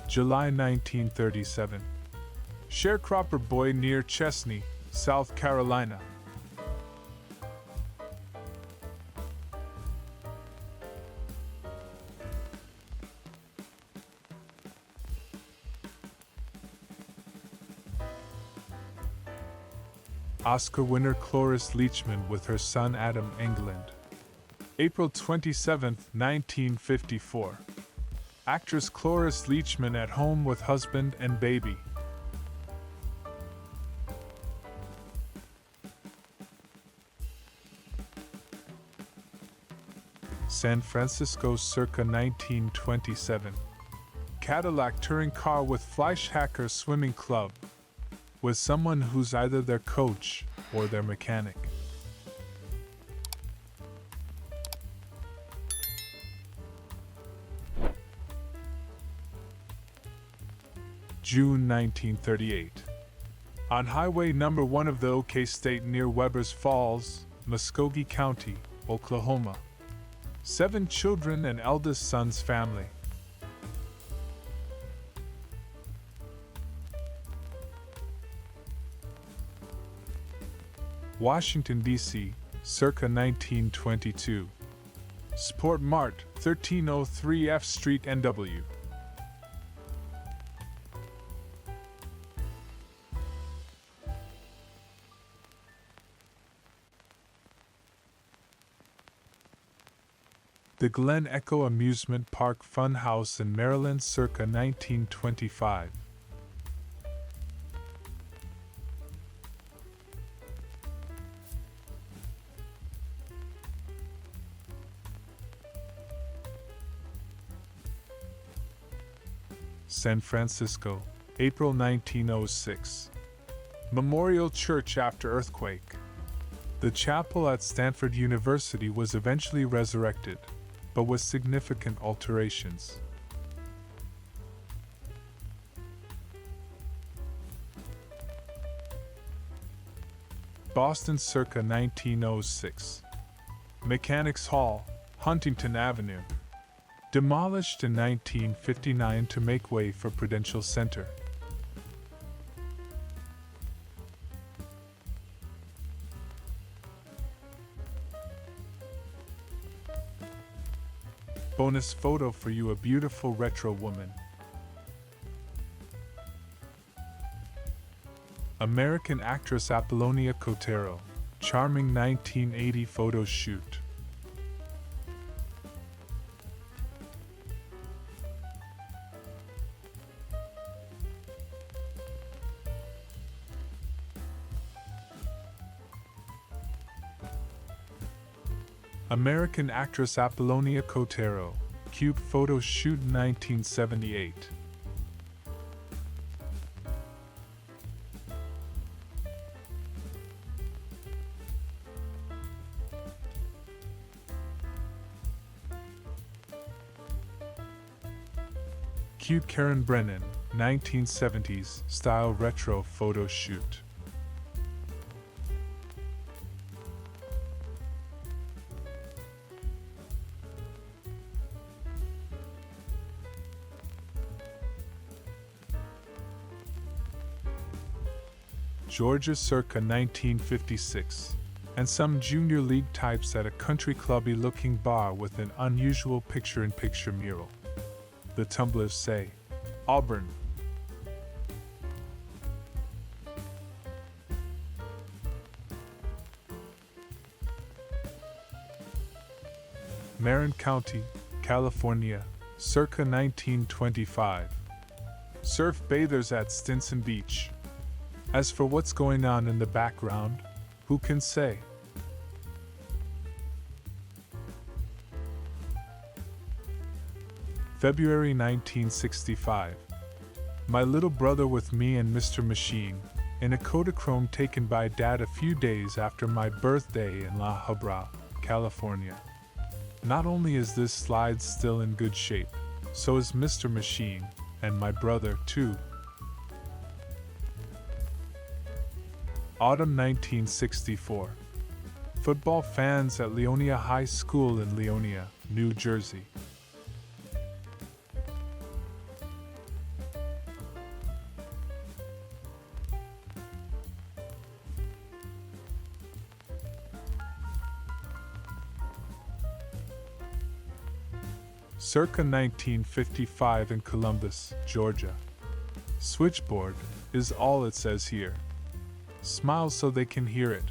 July 1937. Sharecropper boy near Chesney, South Carolina. Oscar winner Cloris Leachman with her son Adam England. April 27, 1954. Actress Cloris Leachman at home with husband and baby. San Francisco circa 1927. Cadillac touring car with Fleischhacker Swimming Club, with someone who's either their coach or their mechanic. June 1938. On Highway Number 1 of the OK State near Weber's Falls, Muskogee County, Oklahoma. 7 children and eldest son's family. Washington, D.C., circa 1922. Sport Mart, 1303 F Street, NW. The Glen Echo Amusement Park Funhouse in Maryland, circa 1925. San Francisco, April 1906. Memorial Church after earthquake. The chapel at Stanford University was eventually resurrected, but with significant alterations. Boston circa 1906. Mechanics Hall, Huntington Avenue. Demolished in 1959 to make way for Prudential Center. Bonus photo for you, a beautiful retro woman. American actress Apollonia Cotero, charming 1980 photo shoot. American actress Apollonia Cotero, cute photo shoot 1978. Cute Karen Brennan, 1970s style retro photo shoot. Georgia circa 1956, and some junior league types at a country clubby looking bar with an unusual picture-in-picture mural. The tumblers say, Auburn. Marin County, California, circa 1925. Surf bathers at Stinson Beach. As for what's going on in the background, who can say? February 1965. My little brother with me and Mr. Machine, in a Kodachrome taken by Dad a few days after my birthday in La Habra, California. Not only is this slide still in good shape, so is Mr. Machine, and my brother too. Autumn 1964. Football fans at Leonia High School in Leonia, New Jersey. Circa 1955 in Columbus, Georgia. Switchboard is all it says here. Smile so they can hear it.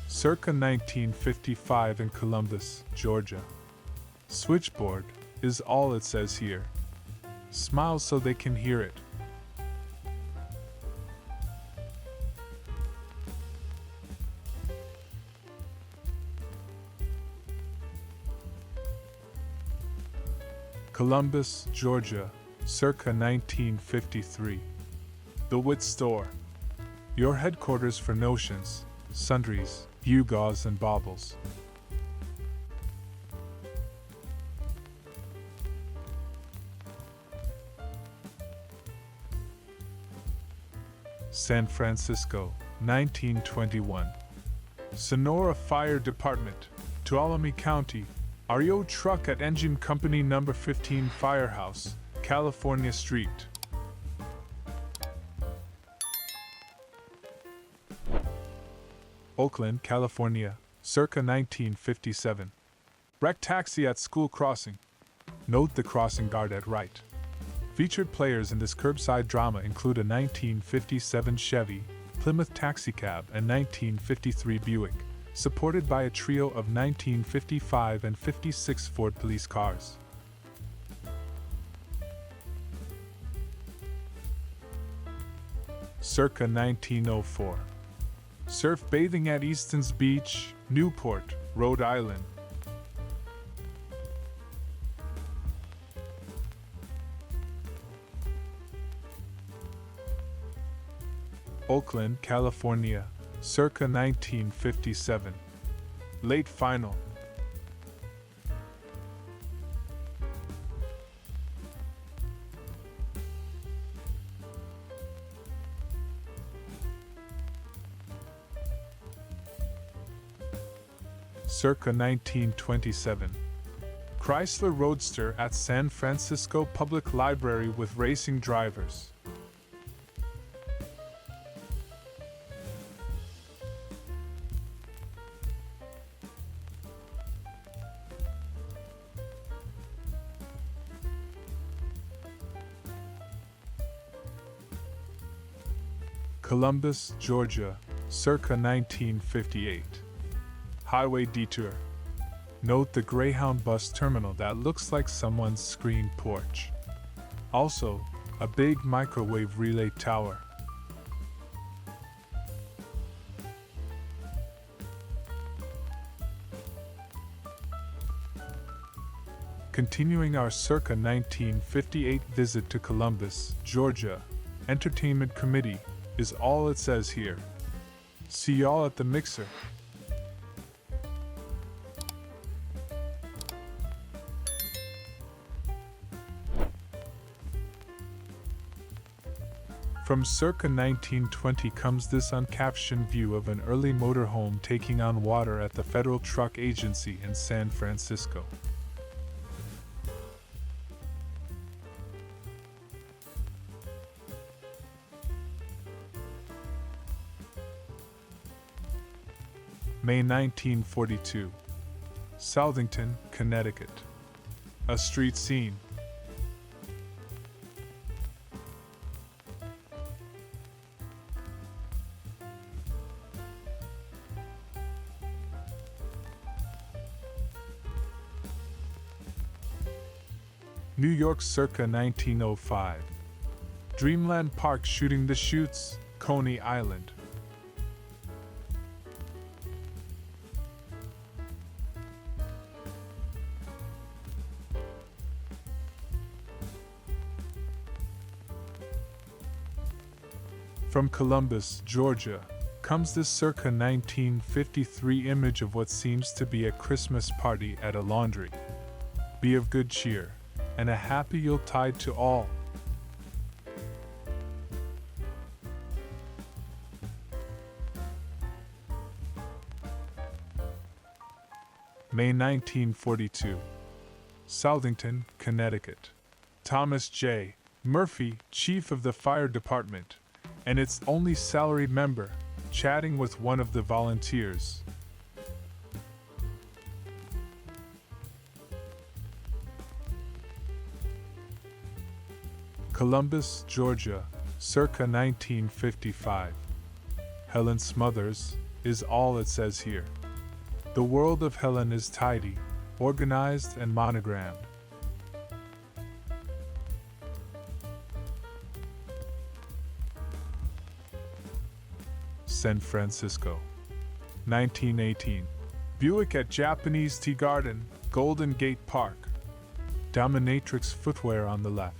Circa 1955 in Columbus, Georgia. Switchboard is all it says here. Smile so they can hear it. Columbus, Georgia, circa 1953. The Wit Store. Your headquarters for notions, sundries, gewgaws, and baubles. San Francisco, 1921. Sonora Fire Department, Tuolumne County. REO truck at Engine Company No. 15 Firehouse, California Street. Oakland, California, circa 1957. Wrecked taxi at school crossing. Note the crossing guard at right. Featured players in this curbside drama include a 1957 Chevy, Plymouth taxicab, and 1953 Buick, supported by a trio of 1955 and 56 Ford police cars. Circa 1904. Surf bathing at Easton's Beach, Newport, Rhode Island. Oakland, California, circa 1957. Late final. Circa 1927. Chrysler Roadster at San Francisco Public Library with racing drivers. Columbus, Georgia, circa 1958. Highway detour. Note the Greyhound bus terminal that looks like someone's screen porch. Also, a big microwave relay tower. Continuing our circa 1958 visit to Columbus, Georgia, Entertainment Committee is all it says here. See y'all at the mixer. From circa 1920 comes this uncaptioned view of an early motorhome taking on water at the Federal Truck Agency in San Francisco. May 1942. Southington, Connecticut. A street scene. New York circa 1905. Dreamland Park shooting the shoots, Coney Island. From Columbus, Georgia, comes this circa 1953 image of what seems to be a Christmas party at a laundry. Be of good cheer, and a happy Yuletide to all. May 1942. Southington, Connecticut. Thomas J. Murphy, chief of the fire department, and its only salaried member, chatting with one of the volunteers. Columbus, Georgia, circa 1955. Helen Smothers is all it says here. The world of Helen is tidy, organized, and monogrammed. San Francisco, 1918. Buick at Japanese Tea Garden, Golden Gate Park. Dominatrix footwear on the left.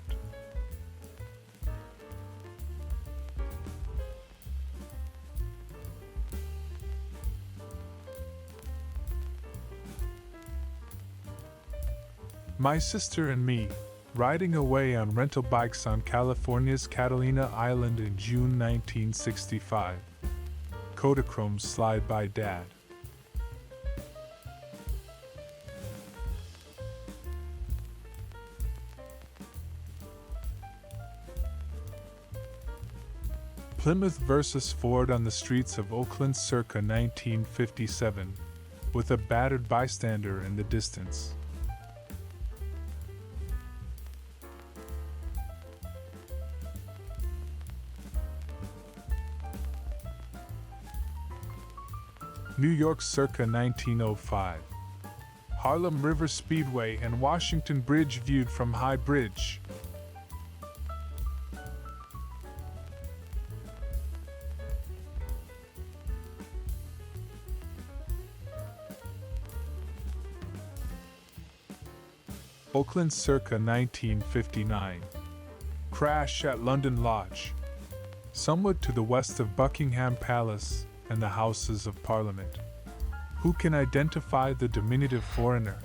My sister and me, riding away on rental bikes on California's Catalina Island in June 1965. Kodachrome slide by Dad. Plymouth versus Ford on the streets of Oakland circa 1957, with a battered bystander in the distance. New York circa 1905. Harlem River Speedway and Washington Bridge viewed from High Bridge. Oakland circa 1959. Crash at London Lodge. Somewhat to the west of Buckingham Palace and the Houses of Parliament. Who can identify the diminutive foreigner?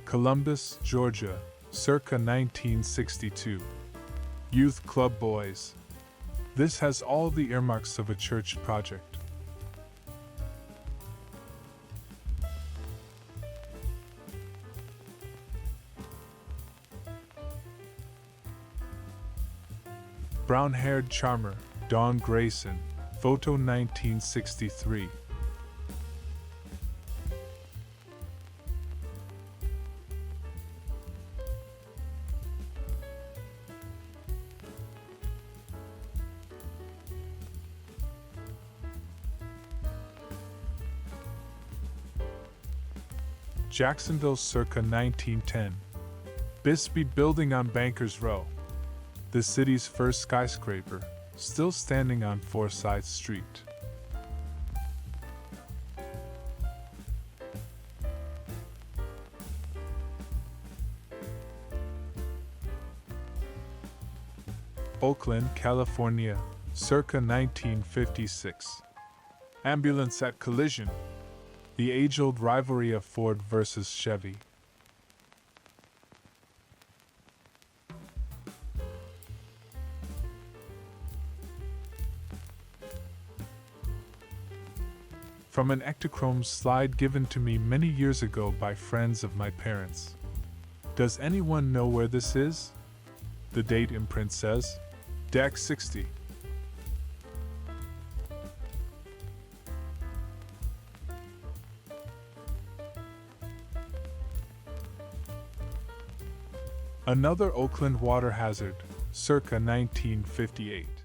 Columbus, Georgia, circa 1962. Youth Club Boys. This has all the earmarks of a church project. Brown-haired charmer, Dawn Grayson, photo 1963. Jacksonville circa 1910. Bisbee Building on Bankers Row. The city's first skyscraper, still standing on Forsyth Street. Oakland, California, circa 1956. Ambulance at collision. The age-old rivalry of Ford versus Chevy. From an Ektachrome slide given to me many years ago by friends of my parents. Does anyone know where this is? The date imprint says, Deck 60. Another Oakland water hazard, circa 1958.